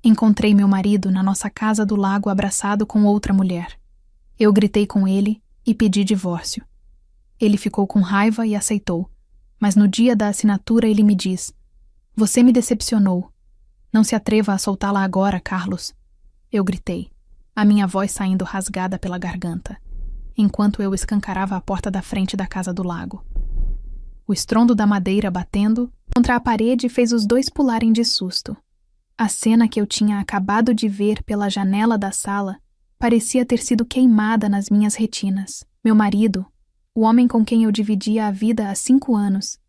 Encontrei meu marido na nossa casa do lago abraçado com outra mulher. Eu gritei com ele e pedi divórcio. Ele ficou com raiva e aceitou, mas no dia da assinatura ele me diz: "Você me decepcionou. Não se atreva a soltá-la agora, Carlos." Eu gritei, a minha voz saindo rasgada pela garganta, enquanto eu escancarava a porta da frente da casa do lago. O estrondo da madeira batendo contra a parede fez os dois pularem de susto. A cena que eu tinha acabado de ver pela janela da sala parecia ter sido queimada nas minhas retinas. Meu marido, o homem com quem eu dividia a vida há 5 anos,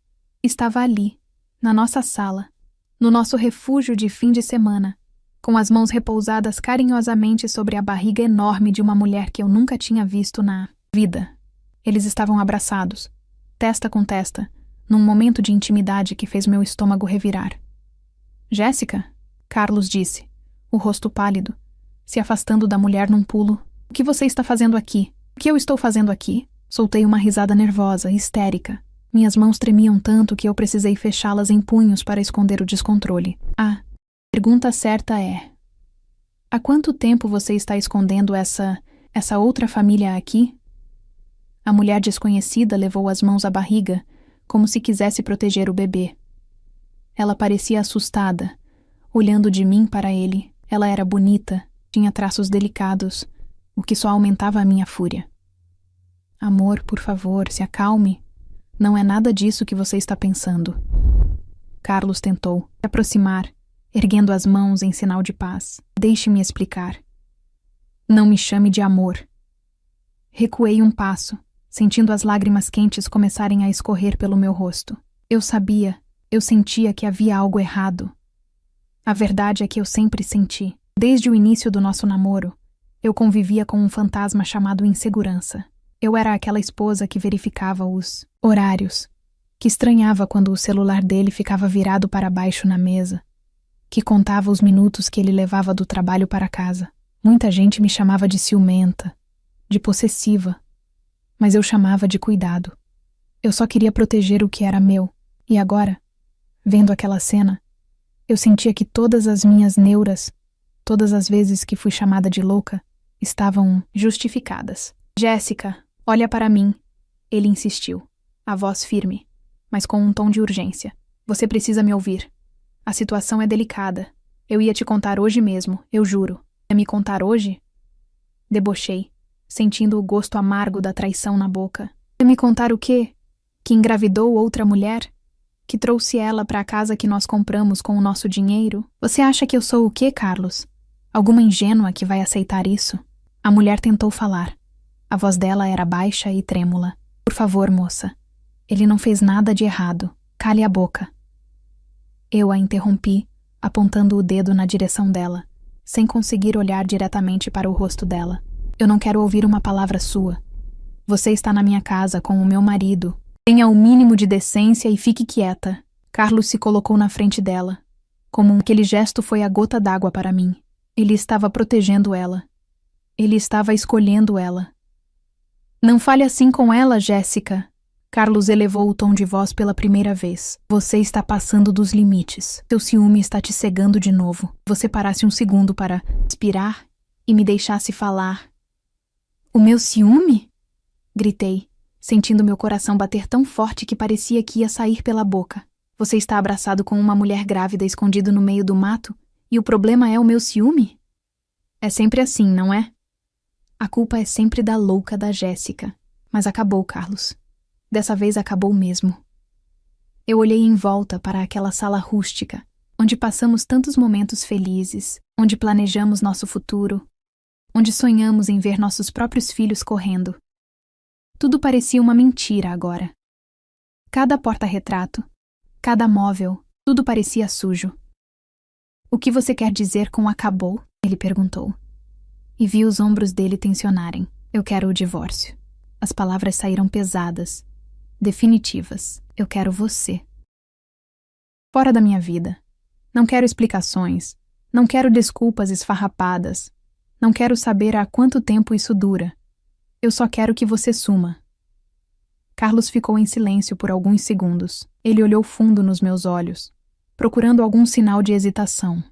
estava ali, na nossa sala, no nosso refúgio de fim de semana, com as mãos repousadas carinhosamente sobre a barriga enorme de uma mulher que eu nunca tinha visto na vida. Eles estavam abraçados, testa com testa, num momento de intimidade que fez meu estômago revirar. "Jéssica?" Carlos disse, o rosto pálido, se afastando da mulher num pulo. "O que você está fazendo aqui?" "O que eu estou fazendo aqui?" Soltei uma risada nervosa, histérica. Minhas mãos tremiam tanto que eu precisei fechá-las em punhos para esconder o descontrole. A pergunta certa é: há quanto tempo você está escondendo essa outra família aqui? A mulher desconhecida levou as mãos à barriga, como se quisesse proteger o bebê. Ela parecia assustada, olhando de mim para ele. Ela era bonita, tinha traços delicados, o que só aumentava a minha fúria. "Amor, por favor, se acalme. Não é nada disso que você está pensando." Carlos tentou se aproximar, erguendo as mãos em sinal de paz. "Deixe-me explicar. Não me chame de amor." Recuei um passo, sentindo as lágrimas quentes começarem a escorrer pelo meu rosto. Eu sentia que havia algo errado. A verdade é que eu sempre senti. Desde o início do nosso namoro, eu convivia com um fantasma chamado insegurança. Eu era aquela esposa que verificava os horários, que estranhava quando o celular dele ficava virado para baixo na mesa, que contava os minutos que ele levava do trabalho para casa. Muita gente me chamava de ciumenta, de possessiva, mas eu chamava de cuidado. Eu só queria proteger o que era meu, e agora, vendo aquela cena, eu sentia que todas as minhas neuras, todas as vezes que fui chamada de louca, estavam justificadas. "Jéssica, olha para mim." Ele insistiu, a voz firme, mas com um tom de urgência. "Você precisa me ouvir. A situação é delicada. Eu ia te contar hoje mesmo, eu juro." "Ia me contar hoje?" Debochei, sentindo o gosto amargo da traição na boca. "Ia me contar o quê? Que engravidou outra mulher? Que trouxe ela para a casa que nós compramos com o nosso dinheiro? Você acha que eu sou o quê, Carlos? Alguma ingênua que vai aceitar isso?" A mulher tentou falar. A voz dela era baixa e trêmula. "Por favor, moça. Ele não fez nada de errado. Cale a boca." Eu a interrompi, apontando o dedo na direção dela, sem conseguir olhar diretamente para o rosto dela. "Eu não quero ouvir uma palavra sua. Você está na minha casa com o meu marido. Tenha o mínimo de decência e fique quieta." Carlos se colocou na frente dela, como aquele gesto foi a gota d'água para mim. Ele estava protegendo ela. Ele estava escolhendo ela. "Não fale assim com ela, Jéssica." Carlos elevou o tom de voz pela primeira vez. "Você está passando dos limites. Seu ciúme está te cegando de novo. Você parasse um segundo para respirar e me deixasse falar." "O meu ciúme?" Gritei, sentindo meu coração bater tão forte que parecia que ia sair pela boca. "Você está abraçado com uma mulher grávida escondido no meio do mato e o problema é o meu ciúme? É sempre assim, não é? A culpa é sempre da louca da Jéssica." Mas acabou, Carlos. Dessa vez acabou mesmo. Eu olhei em volta para aquela sala rústica, onde passamos tantos momentos felizes, onde planejamos nosso futuro, onde sonhamos em ver nossos próprios filhos correndo. Tudo parecia uma mentira agora. Cada porta-retrato, cada móvel, tudo parecia sujo. "O que você quer dizer com acabou?" ele perguntou. E vi os ombros dele tensionarem. "Eu quero o divórcio." As palavras saíram pesadas, definitivas. "Eu quero você. Fora da minha vida. Não quero explicações. Não quero desculpas esfarrapadas. Não quero saber há quanto tempo isso dura. Eu só quero que você suma." Carlos ficou em silêncio por alguns segundos. Ele olhou fundo nos meus olhos, procurando algum sinal de hesitação.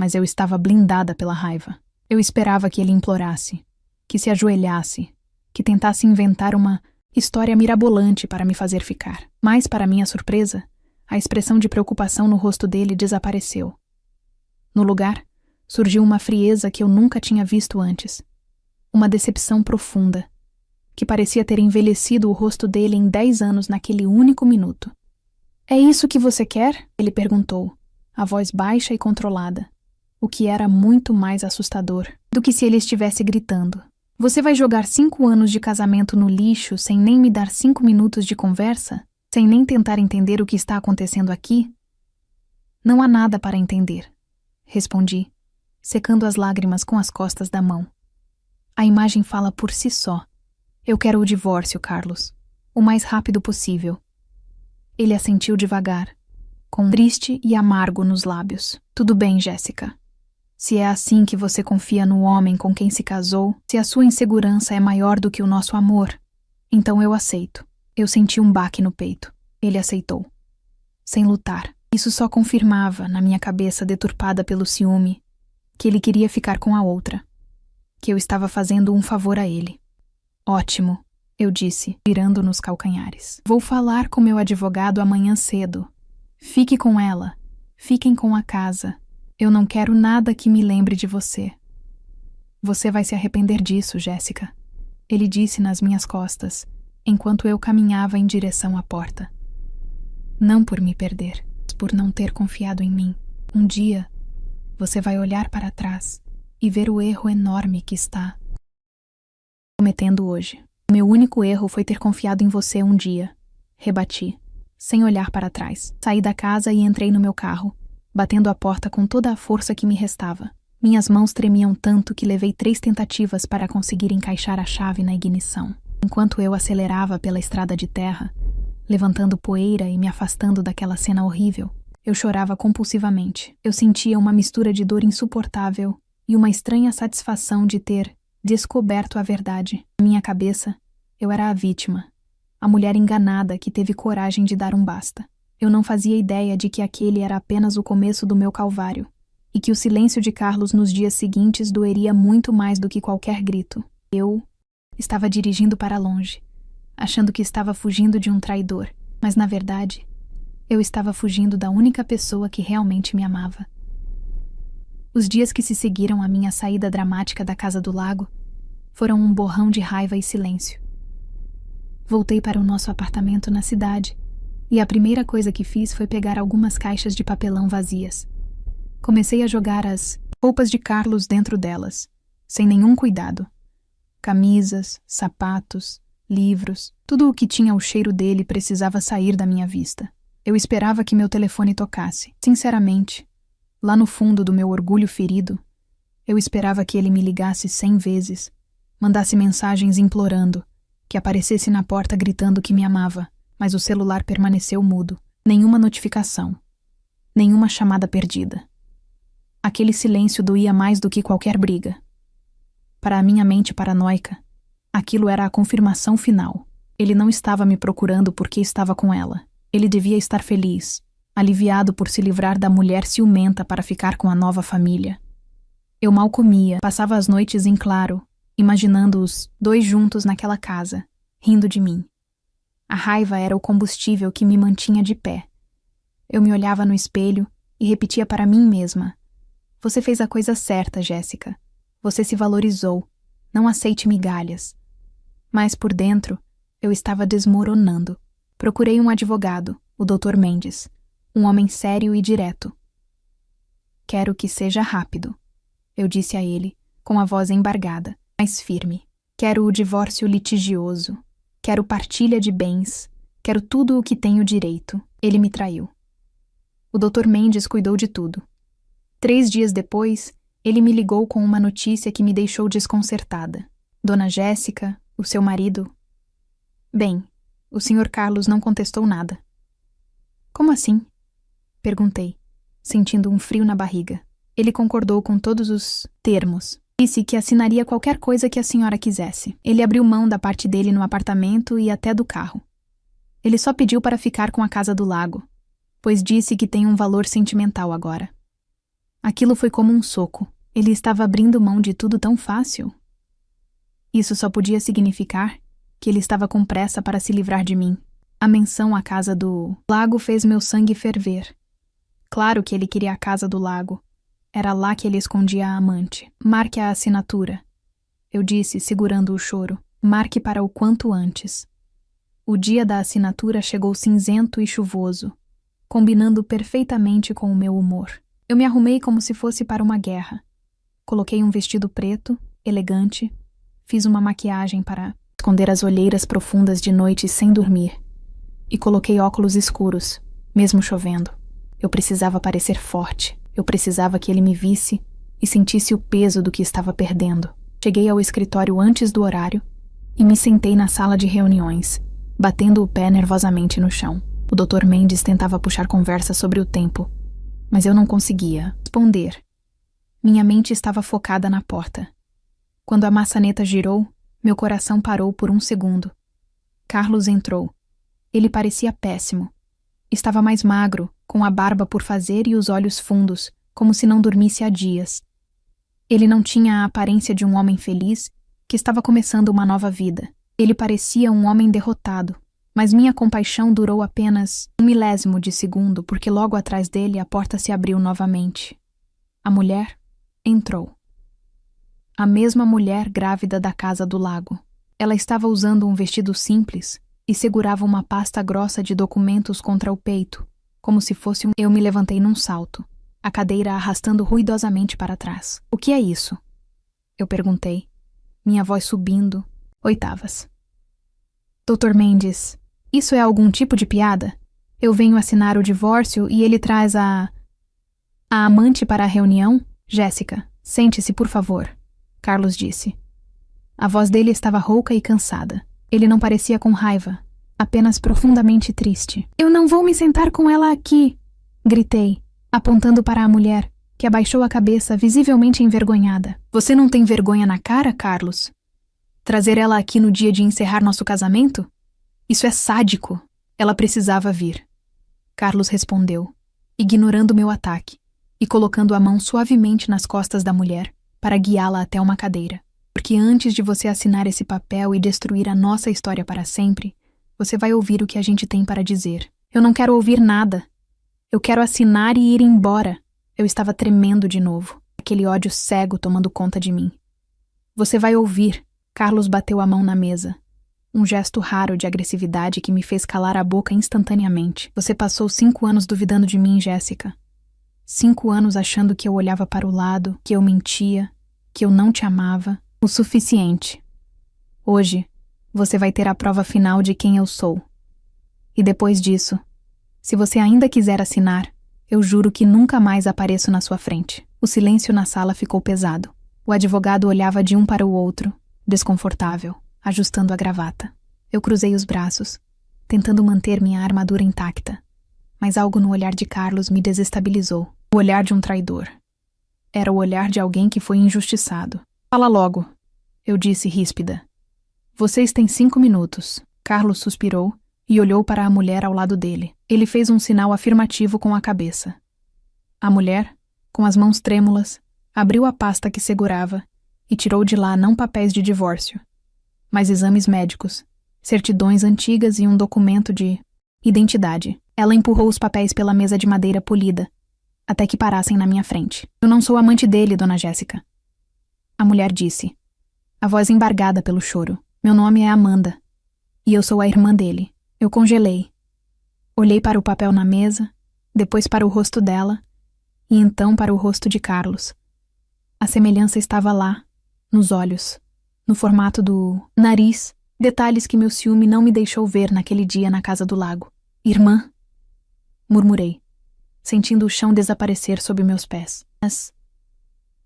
mas eu estava blindada pela raiva. Eu esperava que ele implorasse, que se ajoelhasse, que tentasse inventar uma história mirabolante para me fazer ficar. Mas, para minha surpresa, a expressão de preocupação no rosto dele desapareceu. No lugar, surgiu uma frieza que eu nunca tinha visto antes. Uma decepção profunda, que parecia ter envelhecido o rosto dele em 10 anos naquele único minuto. "É isso que você quer?" ele perguntou, a voz baixa e controlada, o que era muito mais assustador do que se ele estivesse gritando. "Você vai jogar 5 anos de casamento no lixo sem nem me dar 5 minutos de conversa? Sem nem tentar entender o que está acontecendo aqui?" "Não há nada para entender", respondi, secando as lágrimas com as costas da mão. "A imagem fala por si só. Eu quero o divórcio, Carlos, o mais rápido possível." Ele assentiu devagar, com triste e amargo nos lábios. "Tudo bem, Jéssica. Se é assim que você confia no homem com quem se casou, se a sua insegurança é maior do que o nosso amor, então eu aceito." Eu senti um baque no peito. Ele aceitou. Sem lutar. Isso só confirmava, na minha cabeça deturpada pelo ciúme, que ele queria ficar com a outra. Que eu estava fazendo um favor a ele. "Ótimo", eu disse, virando nos calcanhares. "Vou falar com meu advogado amanhã cedo. Fique com ela. Fiquem com a casa. Eu não quero nada que me lembre de você." "Você vai se arrepender disso, Jéssica", ele disse nas minhas costas, enquanto eu caminhava em direção à porta. "Não por me perder, mas por não ter confiado em mim. Um dia, você vai olhar para trás e ver o erro enorme que está cometendo hoje. O meu único erro foi ter confiado em você um dia", rebati, sem olhar para trás. Saí da casa e entrei no meu carro, batendo a porta com toda a força que me restava. Minhas mãos tremiam tanto que levei 3 tentativas para conseguir encaixar a chave na ignição. Enquanto eu acelerava pela estrada de terra, levantando poeira e me afastando daquela cena horrível, eu chorava compulsivamente. Eu sentia uma mistura de dor insuportável e uma estranha satisfação de ter descoberto a verdade. Na minha cabeça, eu era a vítima, a mulher enganada que teve coragem de dar um basta. Eu não fazia ideia de que aquele era apenas o começo do meu calvário, e que o silêncio de Carlos nos dias seguintes doeria muito mais do que qualquer grito. Eu estava dirigindo para longe, achando que estava fugindo de um traidor, mas na verdade, eu estava fugindo da única pessoa que realmente me amava. Os dias que se seguiram à minha saída dramática da casa do lago foram um borrão de raiva e silêncio. Voltei para o nosso apartamento na cidade, e a primeira coisa que fiz foi pegar algumas caixas de papelão vazias. Comecei a jogar as roupas de Carlos dentro delas, sem nenhum cuidado. Camisas, sapatos, livros, tudo o que tinha o cheiro dele precisava sair da minha vista. Eu esperava que meu telefone tocasse. Sinceramente, lá no fundo do meu orgulho ferido, eu esperava que ele me ligasse 100 vezes, mandasse mensagens implorando, que aparecesse na porta gritando que me amava, mas o celular permaneceu mudo. Nenhuma notificação, nenhuma chamada perdida. Aquele silêncio doía mais do que qualquer briga. Para a minha mente paranoica, aquilo era a confirmação final. Ele não estava me procurando porque estava com ela. Ele devia estar feliz, aliviado por se livrar da mulher ciumenta para ficar com a nova família. Eu mal comia, passava as noites em claro, imaginando os 2 juntos naquela casa, rindo de mim. A raiva era o combustível que me mantinha de pé. Eu me olhava no espelho e repetia para mim mesma: "Você fez a coisa certa, Jéssica. Você se valorizou. Não aceite migalhas." Mas por dentro, eu estava desmoronando. Procurei um advogado, o Dr. Mendes, um homem sério e direto. "Quero que seja rápido", eu disse a ele, com a voz embargada, mas firme. "Quero o divórcio litigioso. Quero partilha de bens. Quero tudo o que tenho direito." Ele me traiu. O Dr. Mendes cuidou de tudo. 3 dias depois, ele me ligou com uma notícia que me deixou desconcertada. Dona Jéssica, o seu marido... Bem, o Sr. Carlos não contestou nada. "Como assim?" perguntei, sentindo um frio na barriga. Ele concordou com todos os termos. Disse que assinaria qualquer coisa que a senhora quisesse. Ele abriu mão da parte dele no apartamento e até do carro. Ele só pediu para ficar com a casa do lago, pois disse que tem um valor sentimental agora. Aquilo foi como um soco. Ele estava abrindo mão de tudo tão fácil. Isso só podia significar que ele estava com pressa para se livrar de mim. A menção à casa do lago fez meu sangue ferver. Claro que ele queria a casa do lago. Era lá que ele escondia a amante. Marque a assinatura, eu disse, segurando o choro. Marque para o quanto antes. O dia da assinatura chegou cinzento e chuvoso, combinando perfeitamente com o meu humor. Eu me arrumei como se fosse para uma guerra. Coloquei um vestido preto, elegante, fiz uma maquiagem para esconder as olheiras profundas de noite sem dormir, e coloquei óculos escuros, mesmo chovendo. Eu precisava parecer forte, eu precisava que ele me visse e sentisse o peso do que estava perdendo. Cheguei ao escritório antes do horário e me sentei na sala de reuniões, batendo o pé nervosamente no chão. O Dr. Mendes tentava puxar conversa sobre o tempo, mas eu não conseguia responder. Minha mente estava focada na porta. Quando a maçaneta girou, meu coração parou por um segundo. Carlos entrou. Ele parecia péssimo. Estava mais magro, com a barba por fazer e os olhos fundos, como se não dormisse há dias. Ele não tinha a aparência de um homem feliz que estava começando uma nova vida. Ele parecia um homem derrotado, mas minha compaixão durou apenas 1 milésimo de segundo, porque logo atrás dele a porta se abriu novamente. A mulher entrou. A mesma mulher grávida da casa do lago. Ela estava usando um vestido simples e segurava uma pasta grossa de documentos contra o peito, como se fosse um... Eu me levantei num salto, a cadeira arrastando ruidosamente para trás. O que é isso? Eu perguntei, minha voz subindo oitavas. Dr. Mendes, isso é algum tipo de piada? Eu venho assinar o divórcio e ele traz a amante para a reunião? Jéssica, sente-se, por favor, Carlos disse. A voz dele estava rouca e cansada. Ele não parecia com raiva, apenas profundamente triste. Eu não vou me sentar com ela aqui, gritei, apontando para a mulher, que abaixou a cabeça, visivelmente envergonhada. Você não tem vergonha na cara, Carlos? Trazer ela aqui no dia de encerrar nosso casamento? Isso é sádico. Ela precisava vir. Carlos respondeu, ignorando meu ataque e colocando a mão suavemente nas costas da mulher para guiá-la até uma cadeira. Porque antes de você assinar esse papel e destruir a nossa história para sempre, você vai ouvir o que a gente tem para dizer. Eu não quero ouvir nada. Eu quero assinar e ir embora. Eu estava tremendo de novo, aquele ódio cego tomando conta de mim. Você vai ouvir. Carlos bateu a mão na mesa. Um gesto raro de agressividade que me fez calar a boca instantaneamente. Você passou 5 anos duvidando de mim, Jéssica. 5 anos achando que eu olhava para o lado, que eu mentia, que eu não te amava. O suficiente. Hoje, você vai ter a prova final de quem eu sou. E depois disso, se você ainda quiser assinar, eu juro que nunca mais apareço na sua frente. O silêncio na sala ficou pesado. O advogado olhava de um para o outro, desconfortável, ajustando a gravata. Eu cruzei os braços, tentando manter minha armadura intacta, mas algo no olhar de Carlos me desestabilizou. O olhar de um traidor. Era o olhar de alguém que foi injustiçado. Fala logo, eu disse ríspida. Vocês têm 5 minutos. Carlos suspirou e olhou para a mulher ao lado dele. Ele fez um sinal afirmativo com a cabeça. A mulher, com as mãos trêmulas, abriu a pasta que segurava e tirou de lá não papéis de divórcio, mas exames médicos, certidões antigas e um documento de identidade. Ela empurrou os papéis pela mesa de madeira polida, até que parassem na minha frente. Eu não sou amante dele, dona Jéssica. A mulher disse, a voz embargada pelo choro. Meu nome é Amanda, e eu sou a irmã dele. Eu congelei. Olhei para o papel na mesa, depois para o rosto dela, e então para o rosto de Carlos. A semelhança estava lá, nos olhos, no formato do nariz, detalhes que meu ciúme não me deixou ver naquele dia na casa do lago. Irmã? Murmurei, sentindo o chão desaparecer sob meus pés. Mas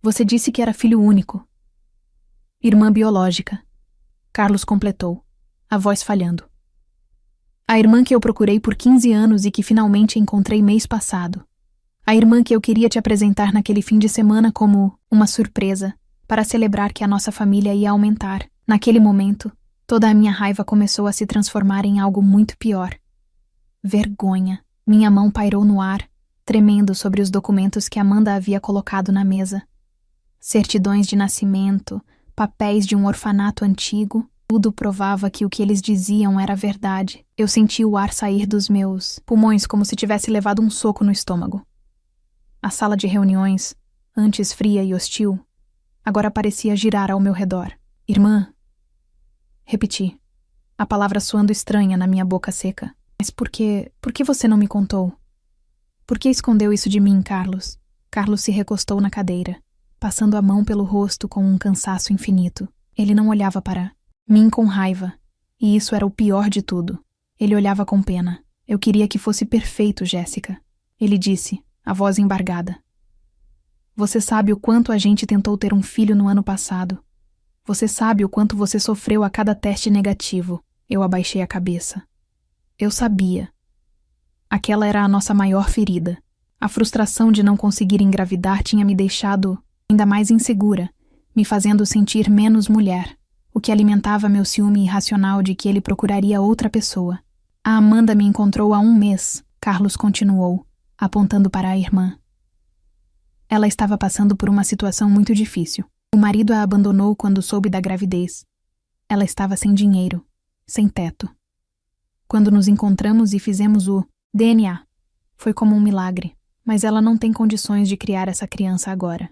você disse que era filho único. Irmã biológica. Carlos completou, a voz falhando. A irmã que eu procurei por 15 anos e que finalmente encontrei mês passado. A irmã que eu queria te apresentar naquele fim de semana como uma surpresa, para celebrar que a nossa família ia aumentar. Naquele momento, toda a minha raiva começou a se transformar em algo muito pior. Vergonha. Minha mão pairou no ar, tremendo sobre os documentos que Amanda havia colocado na mesa. Certidões de nascimento, papéis de um orfanato antigo, tudo provava que o que eles diziam era verdade. Eu senti o ar sair dos meus pulmões como se tivesse levado um soco no estômago. A sala de reuniões, antes fria e hostil, agora parecia girar ao meu redor. Irmã, repeti, a palavra soando estranha na minha boca seca. Mas por que você não me contou? Por que escondeu isso de mim, Carlos? Carlos se recostou na cadeira, passando a mão pelo rosto com um cansaço infinito. Ele não olhava para mim com raiva, e isso era o pior de tudo. Ele olhava com pena. Eu queria que fosse perfeito, Jéssica. Ele disse, a voz embargada. Você sabe o quanto a gente tentou ter um filho no ano passado. Você sabe o quanto você sofreu a cada teste negativo. Eu abaixei a cabeça. Eu sabia. Aquela era a nossa maior ferida. A frustração de não conseguir engravidar tinha me deixado ainda mais insegura, me fazendo sentir menos mulher, o que alimentava meu ciúme irracional de que ele procuraria outra pessoa. A Amanda me encontrou há 1 mês, Carlos continuou, apontando para a irmã. Ela estava passando por uma situação muito difícil. O marido a abandonou quando soube da gravidez. Ela estava sem dinheiro, sem teto. Quando nos encontramos e fizemos o DNA, foi como um milagre, mas ela não tem condições de criar essa criança agora.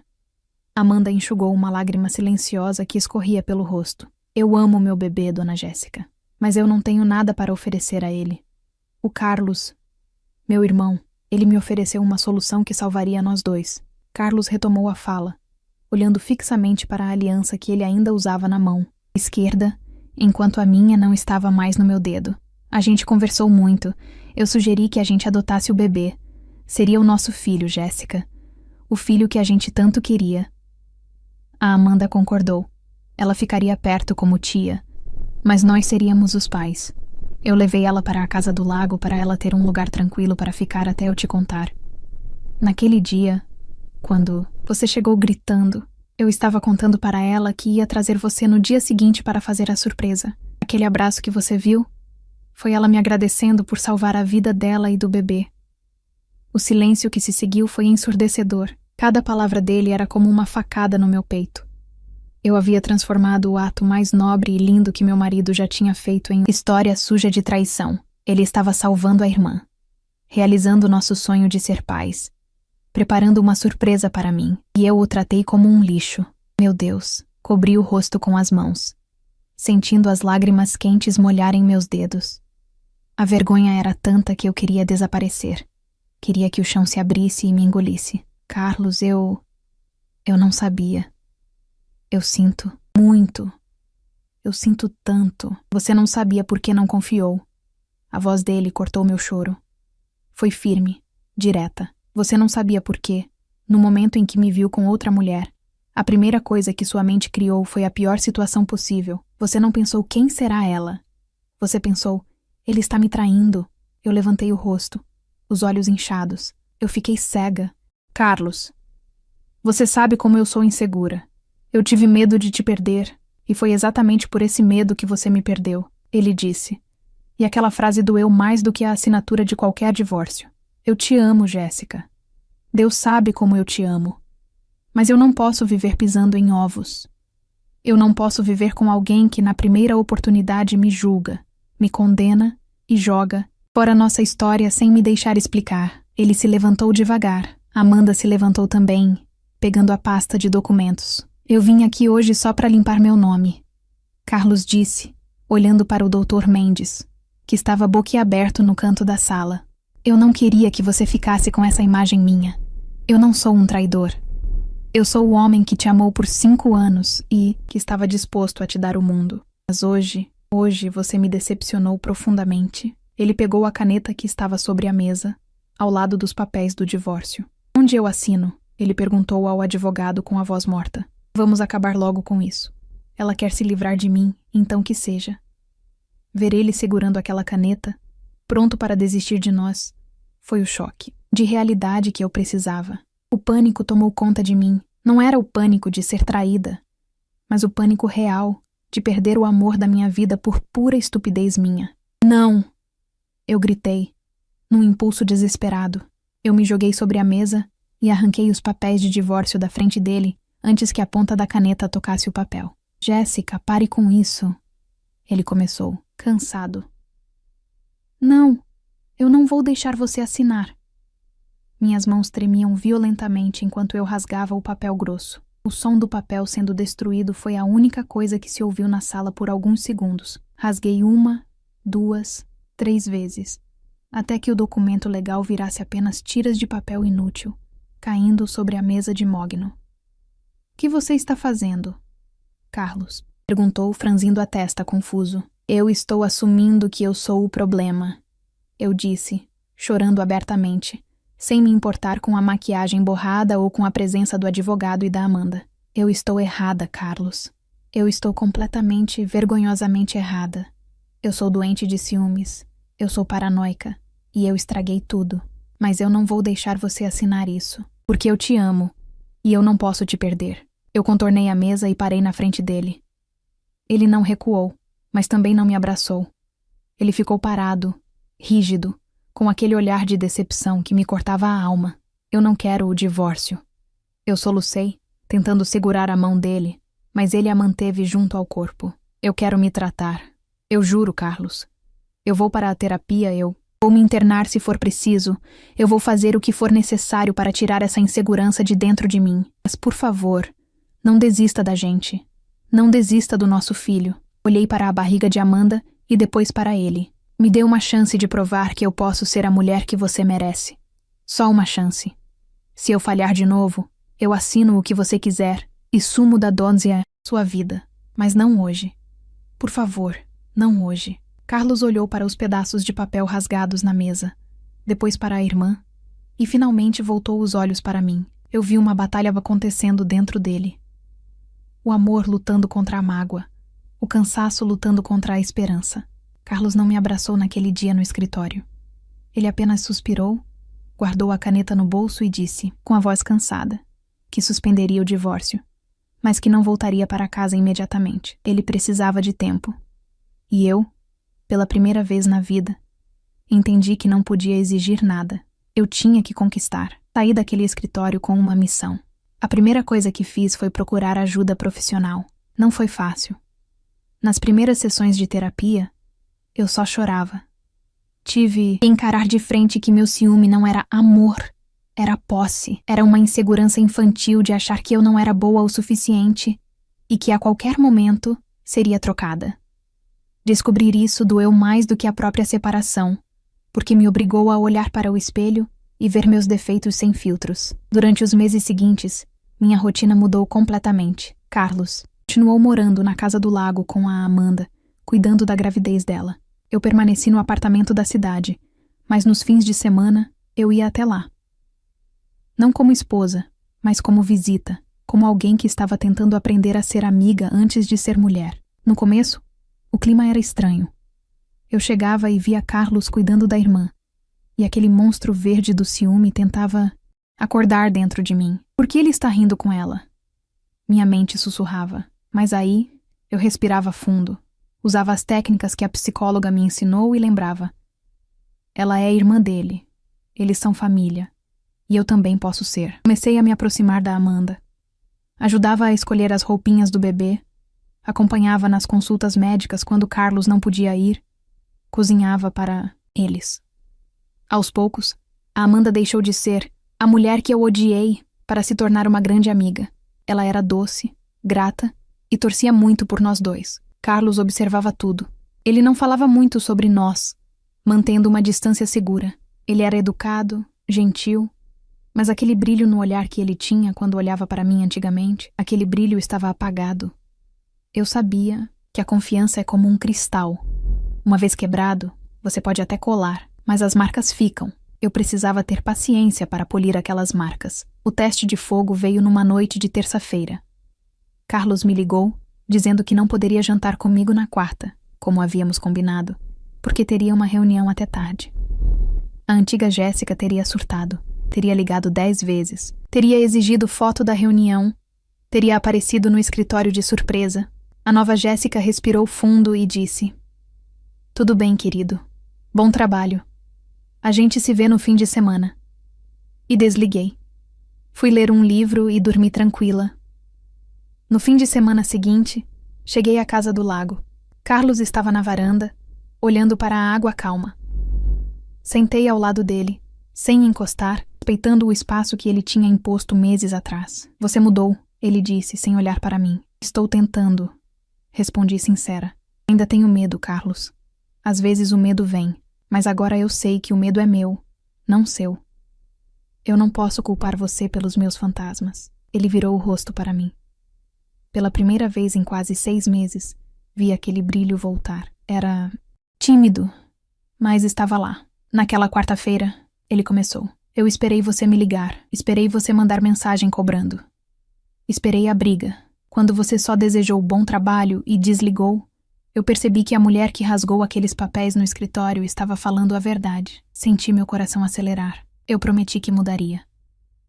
Amanda enxugou uma lágrima silenciosa que escorria pelo rosto. Eu amo meu bebê, dona Jéssica, mas eu não tenho nada para oferecer a ele. O Carlos, meu irmão, ele me ofereceu uma solução que salvaria nós dois. Carlos retomou a fala, olhando fixamente para a aliança que ele ainda usava na mão esquerda, enquanto a minha não estava mais no meu dedo. A gente conversou muito. Eu sugeri que a gente adotasse o bebê. Seria o nosso filho, Jéssica. O filho que a gente tanto queria. A Amanda concordou. Ela ficaria perto como tia, mas nós seríamos os pais. Eu levei ela para a casa do lago para ela ter um lugar tranquilo para ficar até eu te contar. Naquele dia, quando você chegou gritando, eu estava contando para ela que ia trazer você no dia seguinte para fazer a surpresa. Aquele abraço que você viu, foi ela me agradecendo por salvar a vida dela e do bebê. O silêncio que se seguiu foi ensurdecedor. Cada palavra dele era como uma facada no meu peito. Eu havia transformado o ato mais nobre e lindo que meu marido já tinha feito em história suja de traição. Ele estava salvando a irmã, realizando nosso sonho de ser pais, preparando uma surpresa para mim, e eu o tratei como um lixo. Meu Deus, cobri o rosto com as mãos, sentindo as lágrimas quentes molharem meus dedos. A vergonha era tanta que eu queria desaparecer. Queria que o chão se abrisse e me engolisse. Carlos, eu não sabia. Eu sinto muito. Eu sinto tanto. Você não sabia por que não confiou. A voz dele cortou meu choro. Foi firme, direta. Você não sabia por quê. No momento em que me viu com outra mulher, a primeira coisa que sua mente criou foi a pior situação possível. Você não pensou quem será ela. Você pensou, ele está me traindo. Eu levantei o rosto, os olhos inchados. Eu fiquei cega. Carlos, você sabe como eu sou insegura. Eu tive medo de te perder, e foi exatamente por esse medo que você me perdeu, ele disse. E aquela frase doeu mais do que a assinatura de qualquer divórcio. Eu te amo, Jéssica. Deus sabe como eu te amo. Mas eu não posso viver pisando em ovos. Eu não posso viver com alguém que na primeira oportunidade me julga, me condena e joga fora nossa história sem me deixar explicar. Ele se levantou devagar. Amanda se levantou também, pegando a pasta de documentos. Eu vim aqui hoje só para limpar meu nome, Carlos disse, olhando para o Dr. Mendes, que estava boquiaberto no canto da sala. Eu não queria que você ficasse com essa imagem minha. Eu não sou um traidor. Eu sou o homem que te amou por 5 anos e que estava disposto a te dar o mundo. Mas hoje você me decepcionou profundamente. Ele pegou a caneta que estava sobre a mesa, ao lado dos papéis do divórcio. Onde eu assino? Ele perguntou ao advogado com a voz morta. Vamos acabar logo com isso. Ela quer se livrar de mim, então que seja. Ver ele segurando aquela caneta, pronto para desistir de nós, foi o choque de realidade que eu precisava. O pânico tomou conta de mim. Não era o pânico de ser traída, mas o pânico real de perder o amor da minha vida por pura estupidez minha. Não! Eu gritei, num impulso desesperado. Eu me joguei sobre a mesa e arranquei os papéis de divórcio da frente dele antes que a ponta da caneta tocasse o papel. Jéssica, pare com isso. Ele começou, cansado. Não, eu não vou deixar você assinar. Minhas mãos tremiam violentamente enquanto eu rasgava o papel grosso. O som do papel sendo destruído foi a única coisa que se ouviu na sala por alguns segundos. Rasguei 1, 2, 3 vezes, até que o documento legal virasse apenas tiras de papel inútil, caindo sobre a mesa de mogno. O que você está fazendo? Carlos perguntou, franzindo a testa, confuso. Eu estou assumindo que eu sou o problema, eu disse, chorando abertamente, sem me importar com a maquiagem borrada ou com a presença do advogado e da Amanda. Eu estou errada, Carlos. Eu estou completamente, vergonhosamente errada. Eu sou doente de ciúmes. Eu sou paranoica. E eu estraguei tudo. Mas eu não vou deixar você assinar isso. Porque eu te amo. E eu não posso te perder. Eu contornei a mesa e parei na frente dele. Ele não recuou, mas também não me abraçou. Ele ficou parado, rígido, com aquele olhar de decepção que me cortava a alma. Eu não quero o divórcio. Eu solucei, tentando segurar a mão dele, mas ele a manteve junto ao corpo. Eu quero me tratar. Eu juro, Carlos. Eu vou para a terapia, eu vou me internar se for preciso. Eu vou fazer o que for necessário para tirar essa insegurança de dentro de mim. Mas, por favor, não desista da gente. Não desista do nosso filho. Olhei para a barriga de Amanda e depois para ele. Me dê uma chance de provar que eu posso ser a mulher que você merece. Só uma chance. Se eu falhar de novo, eu assino o que você quiser e sumo da dose sua vida. Mas não hoje. Por favor, não hoje. Carlos olhou para os pedaços de papel rasgados na mesa, depois para a irmã, e finalmente voltou os olhos para mim. Eu vi uma batalha acontecendo dentro dele. O amor lutando contra a mágoa, o cansaço lutando contra a esperança. Carlos não me abraçou naquele dia no escritório. Ele apenas suspirou, guardou a caneta no bolso e disse, com a voz cansada, que suspenderia o divórcio, mas que não voltaria para casa imediatamente. Ele precisava de tempo. E eu, pela primeira vez na vida, entendi que não podia exigir nada. Eu tinha que conquistar. Saí daquele escritório com uma missão. A primeira coisa que fiz foi procurar ajuda profissional. Não foi fácil. Nas primeiras sessões de terapia, eu só chorava. Tive que encarar de frente que meu ciúme não era amor, era posse. Era uma insegurança infantil de achar que eu não era boa o suficiente e que a qualquer momento seria trocada. Descobrir isso doeu mais do que a própria separação, porque me obrigou a olhar para o espelho e ver meus defeitos sem filtros. Durante os meses seguintes, minha rotina mudou completamente. Carlos continuou morando na casa do lago com a Amanda, cuidando da gravidez dela. Eu permaneci no apartamento da cidade, mas nos fins de semana eu ia até lá. Não como esposa, mas como visita, como alguém que estava tentando aprender a ser amiga antes de ser mulher. No começo, o clima era estranho. Eu chegava e via Carlos cuidando da irmã, e aquele monstro verde do ciúme tentava acordar dentro de mim. Por que ele está rindo com ela? Minha mente sussurrava, mas aí eu respirava fundo. Usava as técnicas que a psicóloga me ensinou e lembrava. Ela é irmã dele. Eles são família. E eu também posso ser. Comecei a me aproximar da Amanda. Ajudava a escolher as roupinhas do bebê. Acompanhava nas consultas médicas quando Carlos não podia ir. Cozinhava para eles. Aos poucos, a Amanda deixou de ser a mulher que eu odiei para se tornar uma grande amiga. Ela era doce, grata e torcia muito por nós dois. Carlos observava tudo. Ele não falava muito sobre nós, mantendo uma distância segura. Ele era educado, gentil, mas aquele brilho no olhar que ele tinha quando olhava para mim antigamente, aquele brilho estava apagado. Eu sabia que a confiança é como um cristal. Uma vez quebrado, você pode até colar, mas as marcas ficam. Eu precisava ter paciência para polir aquelas marcas. O teste de fogo veio numa noite de terça-feira. Carlos me ligou, dizendo que não poderia jantar comigo na quarta, como havíamos combinado, porque teria uma reunião até tarde. A antiga Jéssica teria surtado, teria ligado 10 vezes, teria exigido foto da reunião, teria aparecido no escritório de surpresa. A nova Jéssica respirou fundo e disse: "Tudo bem, querido. Bom trabalho. A gente se vê no fim de semana." E desliguei. Fui ler um livro e dormi tranquila. No fim de semana seguinte, cheguei à casa do lago. Carlos estava na varanda, olhando para a água calma. Sentei ao lado dele, sem encostar, respeitando o espaço que ele tinha imposto meses atrás. Você mudou, ele disse, sem olhar para mim. Estou tentando, respondi sincera. Ainda tenho medo, Carlos. Às vezes o medo vem, mas agora eu sei que o medo é meu, não seu. Eu não posso culpar você pelos meus fantasmas. Ele virou o rosto para mim. Pela primeira vez em quase 6 meses, vi aquele brilho voltar. Era tímido, mas estava lá. Naquela quarta-feira, ele começou. Eu esperei você me ligar, esperei você mandar mensagem cobrando. Esperei a briga. Quando você só desejou bom trabalho e desligou, eu percebi que a mulher que rasgou aqueles papéis no escritório estava falando a verdade. Senti meu coração acelerar. Eu prometi que mudaria.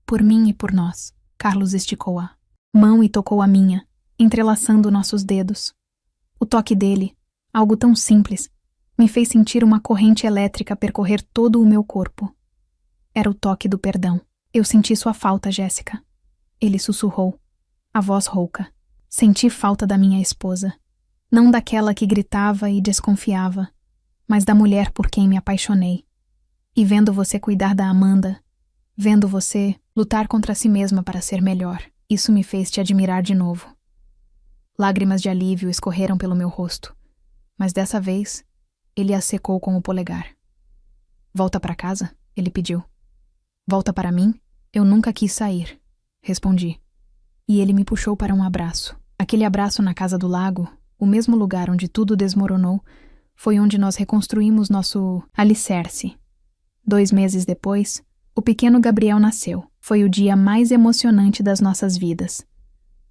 Por mim e por nós. Carlos esticou a mão e tocou a minha, entrelaçando nossos dedos. O toque dele, algo tão simples, me fez sentir uma corrente elétrica percorrer todo o meu corpo. Era o toque do perdão. Eu senti sua falta, Jéssica. Ele sussurrou, a voz rouca. Senti falta da minha esposa. Não daquela que gritava e desconfiava, mas da mulher por quem me apaixonei. E vendo você cuidar da Amanda, vendo você lutar contra si mesma para ser melhor, isso me fez te admirar de novo. Lágrimas de alívio escorreram pelo meu rosto, mas dessa vez ele as secou com o polegar. Volta para casa? Ele pediu. Volta para mim? Eu nunca quis sair, respondi. E ele me puxou para um abraço. Aquele abraço na casa do lago, o mesmo lugar onde tudo desmoronou, foi onde nós reconstruímos nosso alicerce. 2 meses depois, o pequeno Gabriel nasceu. Foi o dia mais emocionante das nossas vidas.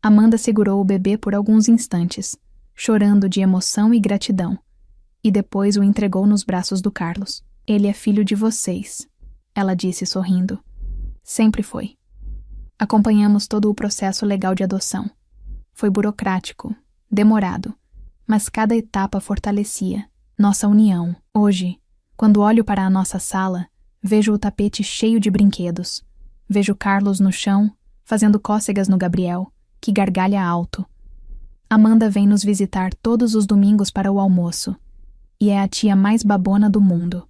Amanda segurou o bebê por alguns instantes, chorando de emoção e gratidão, e depois o entregou nos braços do Carlos. Ele é filho de vocês, ela disse sorrindo. Sempre foi. Acompanhamos todo o processo legal de adoção. Foi burocrático, demorado, mas cada etapa fortalecia nossa união. Hoje, quando olho para a nossa sala, vejo o tapete cheio de brinquedos. Vejo Carlos no chão, fazendo cócegas no Gabriel, que gargalha alto. Amanda vem nos visitar todos os domingos para o almoço, e é a tia mais babona do mundo.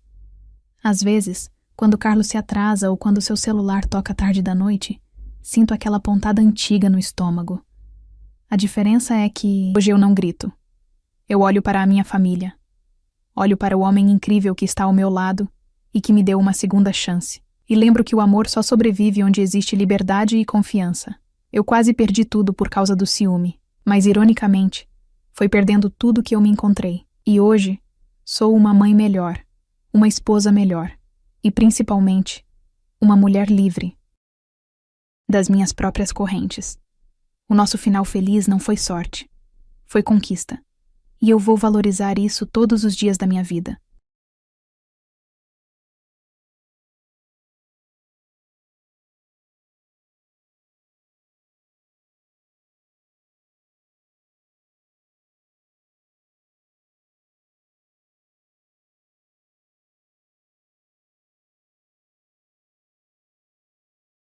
Às vezes, quando Carlos se atrasa ou quando seu celular toca tarde da noite, sinto aquela pontada antiga no estômago. A diferença é que hoje eu não grito. Eu olho para a minha família. Olho para o homem incrível que está ao meu lado e que me deu uma segunda chance. E lembro que o amor só sobrevive onde existe liberdade e confiança. Eu quase perdi tudo por causa do ciúme, mas ironicamente, foi perdendo tudo que eu me encontrei. E hoje, sou uma mãe melhor, uma esposa melhor e, principalmente, uma mulher livre das minhas próprias correntes. O nosso final feliz não foi sorte, foi conquista. E eu vou valorizar isso todos os dias da minha vida.